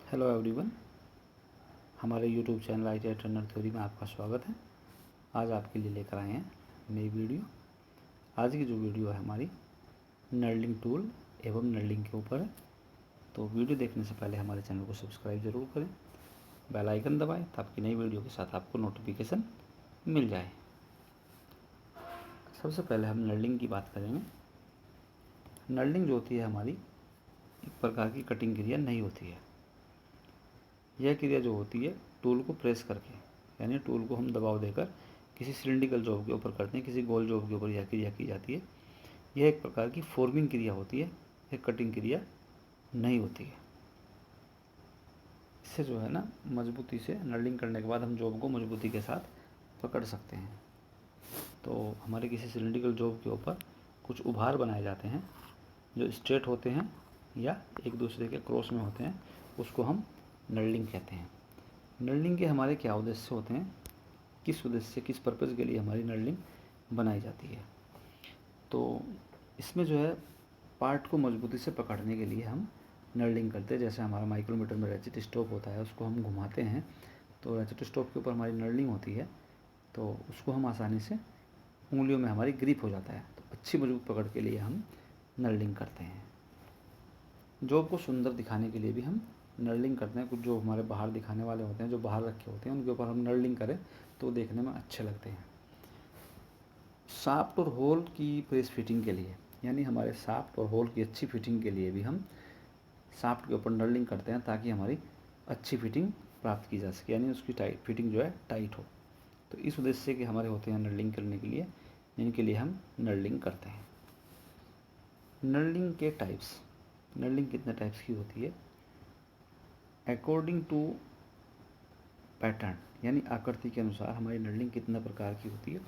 Hello everyone, हमारे YouTube channel I T I trainer theory में आपका स्वागत है। आज आपके लिए लेकर आए हैं नई वीडियो। आज की जो वीडियो है हमारी नर्लिंग टूल एवं नर्लिंग के ऊपर है। तो वीडियो देखने से पहले हमारे चैनल को सब्सक्राइब ज़रूर करें, बेल आइकन दबाएं ताकि नई वीडियो के साथ आपको नोटिफिकेशन मिल जाए। सबसे पहले हम नर्लिंग की बात करेंगे। नर्लिंग जो होती है हमारी एक प्रकार की कटिंग क्रिया नहीं होती है। यह क्रिया जो होती है टूल को प्रेस करके, यानी टूल को हम दबाव देकर किसी सिलिंड्रिकल जॉब के ऊपर करते हैं, किसी गोल जॉब के ऊपर यह क्रिया की जाती है। यह एक प्रकार की फॉर्मिंग क्रिया होती है, एक कटिंग क्रिया नहीं होती है। इससे जो है ना मजबूती से नर्लिंग करने के बाद हम जॉब को मजबूती के साथ पकड़ सकते हैं। तो हमारे किसी सिलिंड्रिकल जॉब के ऊपर कुछ उभार बनाए जाते हैं जो स्ट्रेट होते हैं या एक दूसरे के क्रॉस में होते हैं, उसको हम नर्लिंग कहते हैं। नर्लिंग के हमारे क्या उद्देश्य होते हैं, किस उद्देश्य किस पर्पज़ के लिए हमारी नर्लिंग बनाई जाती है। तो इसमें जो है पार्ट को मजबूती से पकड़ने के लिए हम नर्लिंग करते हैं। जैसे हमारा माइक्रोमीटर में रैचेट स्टॉप होता है, उसको हम घुमाते हैं तो रैचेट स्टॉप के ऊपर हमारी नर्लिंग होती है, तो उसको हम आसानी से उंगलियों में हमारी ग्रिप हो जाता है। तो अच्छी मजबूत पकड़ के लिए हम नर्लिंग करते हैं। जॉब को सुंदर दिखाने के लिए भी हम नर्लिंग करते हैं। कुछ जो हमारे बाहर दिखाने वाले होते हैं, जो बाहर रखे होते हैं, उनके ऊपर हम नर्लिंग करें तो देखने में अच्छे लगते हैं। शाफ्ट और होल की प्रेस फिटिंग के लिए, यानी हमारे शाफ्ट और होल की अच्छी फिटिंग के लिए भी हम शाफ्ट के ऊपर नर्लिंग करते हैं ताकि हमारी अच्छी फिटिंग प्राप्त की जा सके, यानी उसकी टाइट फिटिंग जो है टाइट हो। तो इस उद्देश्य से कि हमारे होते हैं नर्लिंग करने के लिए, इनके लिए हम नर्लिंग करते हैं। नर्लिंग के टाइप्स, नर्लिंग कितने टाइप्स की होती है अकॉर्डिंग टू पैटर्न, यानी आकृति के अनुसार हमारी नर्लिंग कितने प्रकार की होती है।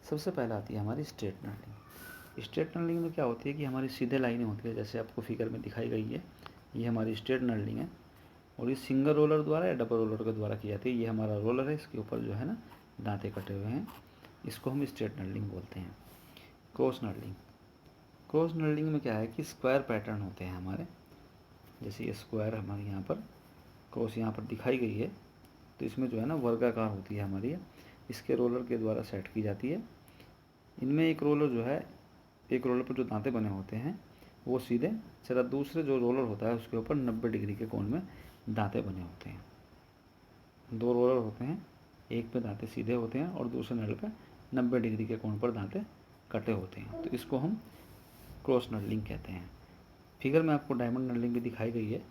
सबसे पहले आती है हमारी स्ट्रेट नर्लिंग। स्ट्रेट नर्लिंग में क्या होती है कि हमारी सीधे लाइनें होती है, जैसे आपको फिगर में दिखाई गई है। ये हमारी स्ट्रेट नर्लिंग है और ये सिंगल रोलर द्वारा या डबल रोलर के द्वारा की जाती है। ये हमारा रोलर है, इसके ऊपर जो है ना दांते कटे हुए हैं, इसको हम स्ट्रेट नर्लिंग बोलते हैं। क्रॉस नर्लिंग, क्रॉस नर्लिंग में क्या है कि स्क्वायर पैटर्न होते हैं हमारे, जैसे ये स्क्वायर हमारे यहाँ पर क्रॉस यहाँ पर दिखाई गई है, तो इसमें जो है ना वर्गाकार होती है हमारी, इसके रोलर के द्वारा सेट की जाती है। इनमें एक रोलर जो है, एक रोलर पर जो दांते बने होते हैं वो सीधे, जरा दूसरे जो रोलर होता है उसके ऊपर 90 डिग्री के कोण में दांते बने होते हैं। दो रोलर होते हैं, एक पे दांते सीधे होते हैं और दूसरे नल पे 90 डिग्री के कोण पर दांते कटे होते हैं, तो इसको हम क्रॉस नर्लिंग कहते हैं। फिगर में आपको डायमंड नर्लिंग भी दिखाई गई है,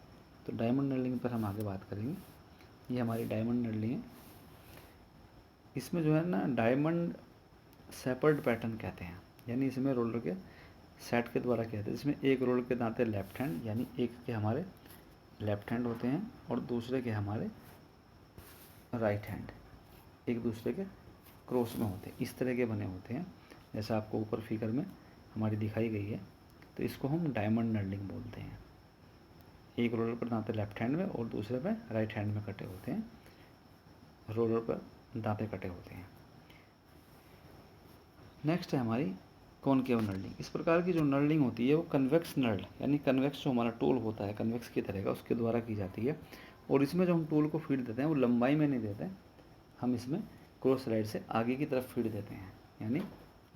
तो डायमंड नर्लिंग पर हम आगे बात करेंगे। ये हमारी डायमंड नर्लिंग है। इसमें जो है ना डायमंड सेपर्ड पैटर्न कहते हैं, यानी इसमें रोलर के सेट के द्वारा कहते हैं। इसमें एक रोलर के दांते लेफ्ट हैंड, यानी एक के हमारे लेफ्ट हैंड होते हैं और दूसरे के हमारे राइट हैंड, एक दूसरे के क्रॉस में होते हैं, इस तरह के बने होते हैं जैसा आपको ऊपर फिगर में हमारी दिखाई गई है। तो इसको हम डायमंड नर्लिंग बोलते हैं। एक रोलर पर दांते लेफ्ट हैंड में और दूसरे पे राइट हैंड में कटे होते हैं, रोलर पर दांते कटे होते हैं। नेक्स्ट है हमारी कॉनकेव नर्लिंग। इस प्रकार की जो नर्लिंग होती है वो कन्वेक्स नर्ल, यानी कन्वेक्स जो हमारा टूल होता है कन्वेक्स की तरह का, उसके द्वारा की जाती है। और इसमें जो हम टूल को फीड देते हैं वो लंबाई में नहीं देते हैं, हम इसमें क्रॉस साइड से आगे की तरफ फीड देते हैं, यानी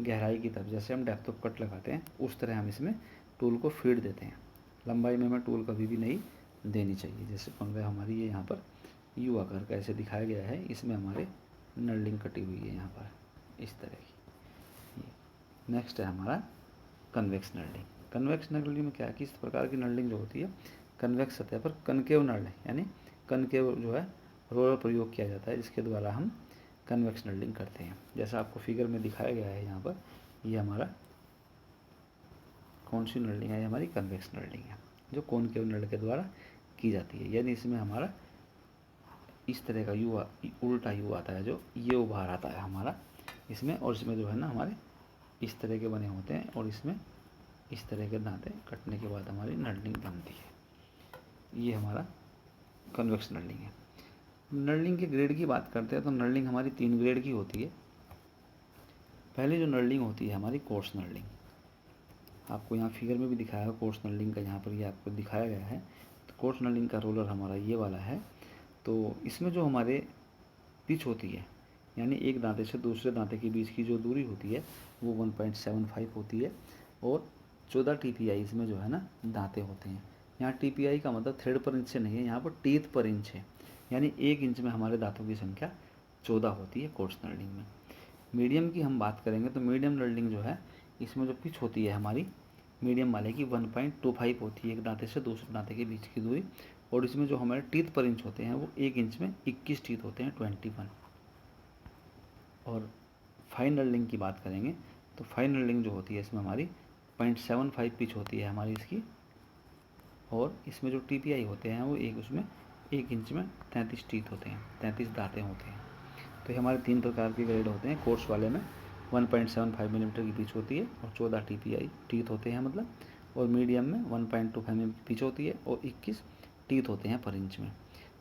गहराई की तरफ, जैसे हम डेप्थ ऑफ कट लगाते हैं उस तरह हम इसमें टूल को फीड देते हैं। लंबाई में हमें टूल कभी भी नहीं देनी चाहिए। जैसे कॉनवेव हमारी ये यहाँ पर यू आकार का ऐसे दिखाया गया है, इसमें हमारे नर्लिंग कटी हुई है यहाँ पर इस तरह की। नेक्स्ट है हमारा कन्वेक्स नर्लिंग। कन्वेक्स नर्लिंग में क्या है कि इस प्रकार की नर्लिंग जो होती है कन्वेक्स सतह पर कनकेव नर्ल, यानी कनकेव जो है रोलर प्रयोग किया जाता है, जिसके द्वारा हम कन्वेक्स नर्लिंग करते हैं। जैसा आपको फिगर में दिखाया गया है यहाँ पर, ये हमारा कौन सी नर्लिंग है, ये हमारी कन्वेक्स नर्लिंग है जो कॉनकेव नर्ल के द्वारा की जाती है। यानी इसमें हमारा इस तरह का यू उल्टा यू आता है, जो ये उभार आता है हमारा इसमें, और इसमें जो है ना हमारे इस तरह के बने होते हैं और इसमें इस तरह के दांते कटने के बाद हमारी नर्लिंग बनती है। ये हमारा कन्वेक्स नर्लिंग है। नर्लिंग के ग्रेड की बात करते हैं तो नर्लिंग हमारी 3 ग्रेड की होती है। पहले जो नर्लिंग होती है हमारी कोर्स नर्लिंग, आपको यहाँ फिगर में भी दिखाया है कोर्स नर्लिंग का, यहाँ पर ये आपको दिखाया गया है। तो कोर्स नर्लिंग का रोलर हमारा ये वाला है। तो इसमें जो हमारे पिच होती है, यानी एक दांते से दूसरे दांते के बीच की जो दूरी होती है वो 1.75 होती है, और 14 TPI इसमें जो है ना दांते होते हैं। यहाँ TPI का मतलब थ्रेड पर इंच से नहीं है, यहाँ पर टीथ पर इंच है, यानी 1 इंच में हमारे दांतों की संख्या 14 होती है कोर्स नर्लिंग में। मीडियम की हम बात करेंगे तो मीडियम नर्लिंग जो है, इसमें जो पिच होती है हमारी मीडियम वाले की 1.25 होती है, एक दांते से दूसरे दांते के बीच की दूरी, और इसमें जो हमारे टीथ पर इंच होते हैं वो 1 इंच में 21 टीथ होते हैं, 21। और फाइन नर्लिंग की बात करेंगे तो फाइन नर्लिंग जो होती है इसमें हमारी 0.75 पिच होती है हमारी इसकी, और इसमें जो TPI होते हैं वो उसमें 1 इंच में 33 टीथ होते हैं, 33 दांतें होते हैं। तो ये हमारे 3 प्रकार के ग्रेड होते हैं। कोर्स वाले में 1.75 मिलीमीटर की पिच होती है और 14 TPI टीथ होते हैं मतलब, और मीडियम में 1.25 mm की पिच होती है और 21 टीथ होते हैं पर इंच में।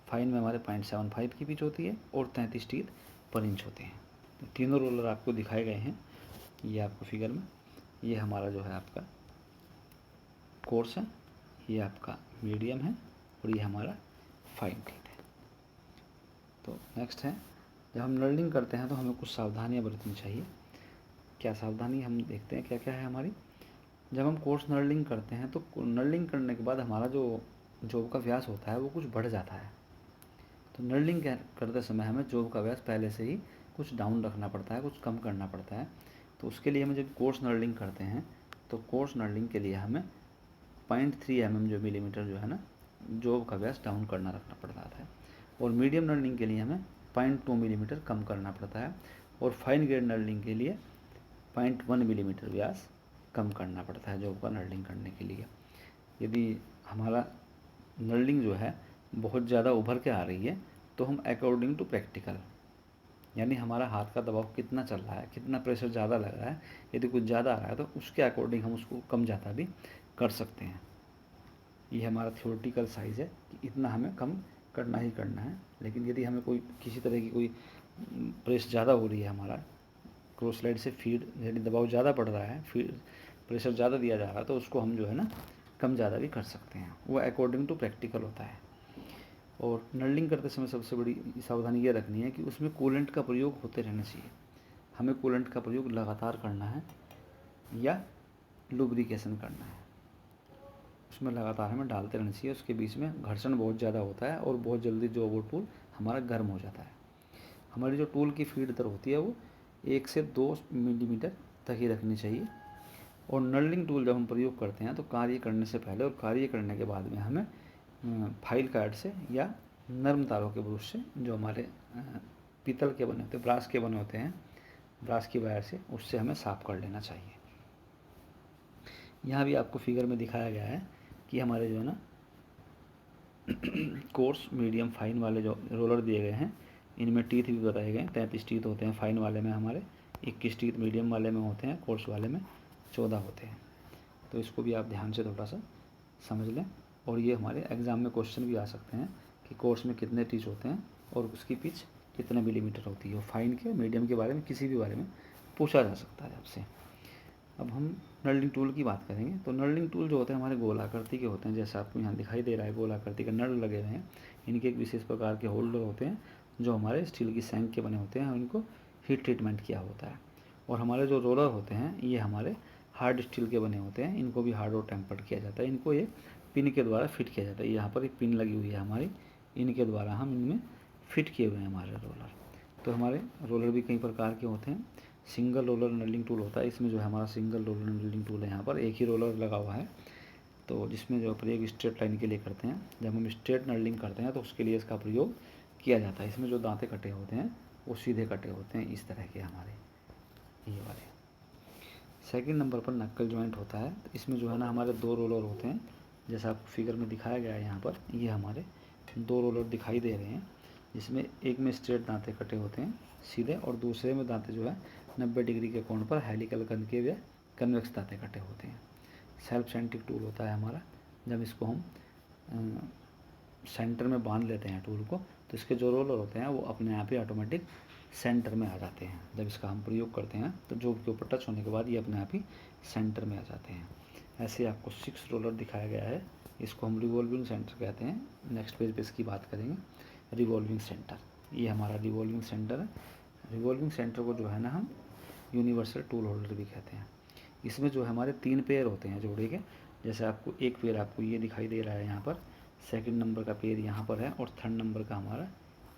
फाइन में हमारे 0.75 की पिच होती है और 33 टीथ पर इंच होते हैं। तो तीनों रोलर आपको दिखाए गए हैं ये आपको फिगर में। ये हमारा जो है आपका कोर्स है, ये आपका मीडियम है, और ये हमारा फाइन टीथ है। तो नेक्स्ट है, जब हम नर्लिंग करते हैं तो हमें कुछ सावधानियां बरतनी चाहिए। क्या सावधानी हम देखते हैं क्या क्या है हमारी। जब हम कोर्स नर्लिंग करते हैं तो नर्लिंग करने के बाद हमारा जो जॉब का व्यास होता है वो कुछ बढ़ जाता है। तो नर्लिंग करते समय हमें जॉब का व्यास पहले से ही कुछ डाउन रखना पड़ता है, कुछ कम करना पड़ता है। तो उसके लिए हम जब कोर्स नर्लिंग करते हैं तो कोर्स नर्लिंग के लिए हमें 0.3 mm जो मिलीमीटर जो है ना जॉब का व्यास डाउन करना रखना पड़ता है, और मीडियम नर्लिंग के लिए हमें 0.2 मिलीमीटर कम करना पड़ता है, और फाइन ग्रेड नर्लिंग के लिए 0.1 मिलीमीटर व्यास कम करना पड़ता है जॉब का नर्लिंग करने के लिए। यदि हमारा नर्लिंग जो है बहुत ज़्यादा उभर के आ रही है तो हम अकॉर्डिंग टू प्रैक्टिकल, यानी हमारा हाथ का दबाव कितना चल रहा है, कितना प्रेशर ज़्यादा लग रहा है, यदि कुछ ज़्यादा आ रहा है तो उसके अकॉर्डिंग हम उसको कम ज़्यादा भी कर सकते हैं। ये हमारा थ्योरेटिकल साइज़ है कि इतना हमें कम करना ही करना है। लेकिन यदि हमें कोई किसी तरह की कोई प्रेस ज़्यादा हो रही है, हमारा क्रॉस स्लाइड से फीड यदि दबाव ज़्यादा पड़ रहा है, फीड प्रेशर ज़्यादा दिया जा रहा है, तो उसको हम जो है ना कम ज़्यादा भी कर सकते हैं। वो अकॉर्डिंग टू प्रैक्टिकल होता है। और नर्लिंग करते समय सबसे बड़ी सावधानी ये रखनी है कि उसमें कूलेंट का प्रयोग होते रहना चाहिए। हमें कूलेंट का प्रयोग लगातार करना है या लुब्रिकेशन करना है, उसमें लगातार हमें डालते रहना चाहिए। उसके बीच में घर्षण बहुत ज़्यादा होता है और बहुत जल्दी जो वो टूल हमारा गर्म हो जाता है। हमारी जो टूल की फीड दर होती है वो 1 से 2 मिलीमीटर तक ही रखनी चाहिए। और नर्लिंग टूल जब हम प्रयोग करते हैं तो कार्य करने से पहले और कार्य करने के बाद में हमें फाइल कार्ड से या नर्म तारों के ब्रश से, जो हमारे पीतल के बने होते हैं, ब्रास के बने होते हैं, ब्रास की वायर से, उससे हमें साफ़ कर लेना चाहिए। यहाँ भी आपको फिगर में दिखाया गया है कि हमारे जो है ना कोर्स मीडियम फाइन वाले जो रोलर दिए गए हैं इनमें टीथ भी बताए गए हैं। 33 टीथ होते हैं फाइन वाले में हमारे, 21 टीथ मीडियम वाले में होते हैं, कोर्स वाले में 14 होते हैं। तो इसको भी आप ध्यान से थोड़ा सा समझ लें। और ये हमारे एग्ज़ाम में क्वेश्चन भी आ सकते हैं कि कोर्स में कितने टीथ होते हैं और उसकी पिच कितने मिलीमीटर होती है। फाइन के मीडियम के बारे में किसी भी बारे में पूछा जा सकता है आपसे। अब हम नर्लिंग टूल की बात करेंगे तो नर्लिंग टूल जो होते हैं हमारे गोलाकृति के होते हैं, जैसा आपको यहाँ दिखाई दे रहा है गोलाकृति का नल लगे हुए हैं। इनके एक विशेष प्रकार के होल्डर होते हैं जो हमारे स्टील की सैंक के बने होते हैं, और इनको हीट ट्रीटमेंट किया होता है। और हमारे जो रोलर होते हैं ये हमारे हार्ड स्टील के बने होते हैं, इनको भी हार्ड और टेम्पर्ड किया जाता है। इनको एक पिन के द्वारा फिट किया जाता है। यहाँ पर एक पिन लगी हुई है हमारी, इनके द्वारा हम इनमें फिट किए हुए हैं हमारे रोलर। तो हमारे रोलर भी कई प्रकार के होते हैं। सिंगल रोलर नर्लिंग टूल होता है, इसमें जो है हमारा सिंगल रोलर नर्लिंग टूल है, यहाँ पर एक ही रोलर लगा हुआ है। तो जिसमें जो प्रयोग स्ट्रेट लाइन के लिए करते हैं, जब हम स्ट्रेट नर्लिंग करते हैं तो उसके लिए इसका प्रयोग किया जाता है। इसमें जो दांते कटे होते हैं वो सीधे कटे होते हैं, इस तरह के हमारे ये वाले। सेकंड नंबर पर नक्कल जॉइंट होता है। तो इसमें जो है ना हमारे 2 रोलर होते हैं, जैसा आपको फिगर में दिखाया गया है यहाँ पर। ये हमारे 2 रोलर दिखाई दे रहे हैं, जिसमें एक में स्ट्रेट दांते कटे होते हैं सीधे, और दूसरे में दांते जो है 90 डिग्री के कोण पर हेलिकल कनकेव या कन्वेक्स दांते कटे होते हैं। सेल्फ सेंट्रिक टूल होता है हमारा। जब इसको हम सेंटर में बांध लेते हैं टूल को, तो इसके जो रोलर होते हैं वो अपने आप ही ऑटोमेटिक सेंटर में आ जाते हैं। जब इसका हम प्रयोग करते हैं तो जॉब के ऊपर टच होने के बाद ये अपने आप ही सेंटर में आ जाते हैं। ऐसे आपको 6 रोलर दिखाया गया है इसको हम रिवॉल्विंग सेंटर कहते हैं। नेक्स्ट पेज पे इसकी बात करेंगे। रिवॉल्विंग सेंटर, ये हमारा रिवॉल्विंग सेंटर है। रिवॉल्विंग सेंटर को जो है ना हम यूनिवर्सल टूल होल्डर भी कहते हैं। इसमें जो हमारे 3 पेयर होते हैं जोड़े के, जैसे आपको एक पेयर आपको ये दिखाई दे रहा है यहाँ पर, सेकंड नंबर का पेयर यहाँ पर है और थर्ड नंबर का हमारा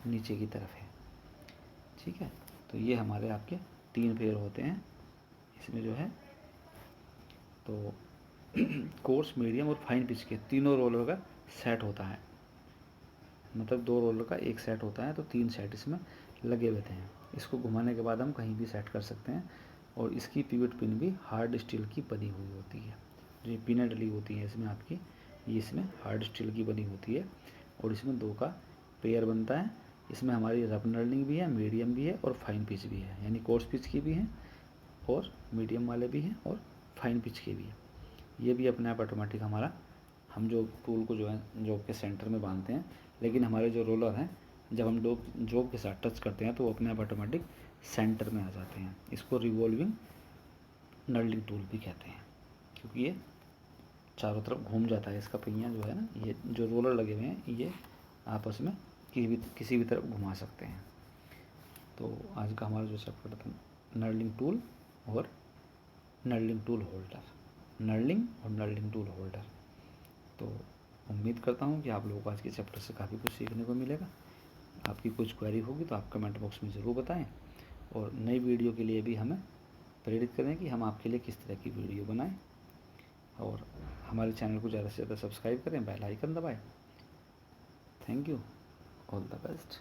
नीचे की तरफ है, ठीक है। तो ये हमारे आपके 3 पेयर होते हैं इसमें जो है। तो कोर्स, मीडियम और फाइन पिच के तीनों रोलर का सेट होता है, मतलब 2 रोलर का एक सेट होता है, तो 3 सेट इसमें लगे हुए हैं। इसको घुमाने के बाद हम कहीं भी सेट कर सकते हैं। और इसकी पिवट पिन भी हार्ड स्टील की बनी हुई होती है। जो ये पिनें डली होती हैं इसमें आपकी, ये इसमें हार्ड स्टील की बनी होती है। और इसमें 2 का पेयर बनता है। इसमें हमारी रफ नर्लिंग भी है, मीडियम भी है और फाइन पिच भी है, यानी कोर्स पिच की भी है और मीडियम वाले भी हैं और फाइन पिच के भी है। ये भी अपने आप ऑटोमेटिक हमारा, हम जो टूल को जो है जॉब के सेंटर में बांधते हैं, लेकिन हमारे जो रोलर हैं जब हम जॉब के साथ टच करते हैं तो वो अपने आप ऑटोमेटिक सेंटर में आ जाते हैं। इसको रिवॉल्विंग नर्लिंग टूल भी कहते हैं, क्योंकि ये चारों तरफ घूम जाता है। इसका पहिया जो है ना, ये जो रोलर लगे हुए हैं ये आपस में किसी भी तरफ घुमा सकते हैं। तो आज का हमारा जो चैप्टर था नर्लिंग टूल और नर्लिंग टूल होल्डर, नर्लिंग और नर्लिंग टूल होल्डर। तो उम्मीद करता हूँ कि आप लोगों को आज के चैप्टर से काफ़ी कुछ सीखने को मिलेगा। आपकी कुछ क्वेरी होगी तो आप कमेंट बॉक्स में ज़रूर बताएं। और नई वीडियो के लिए भी हमें प्रेरित करें कि हम आपके लिए किस तरह की वीडियो बनाएं। और हमारे चैनल को ज़्यादा से ज़्यादा सब्सक्राइब करें, बेल आइकन दबाएं। Thank you, all the best.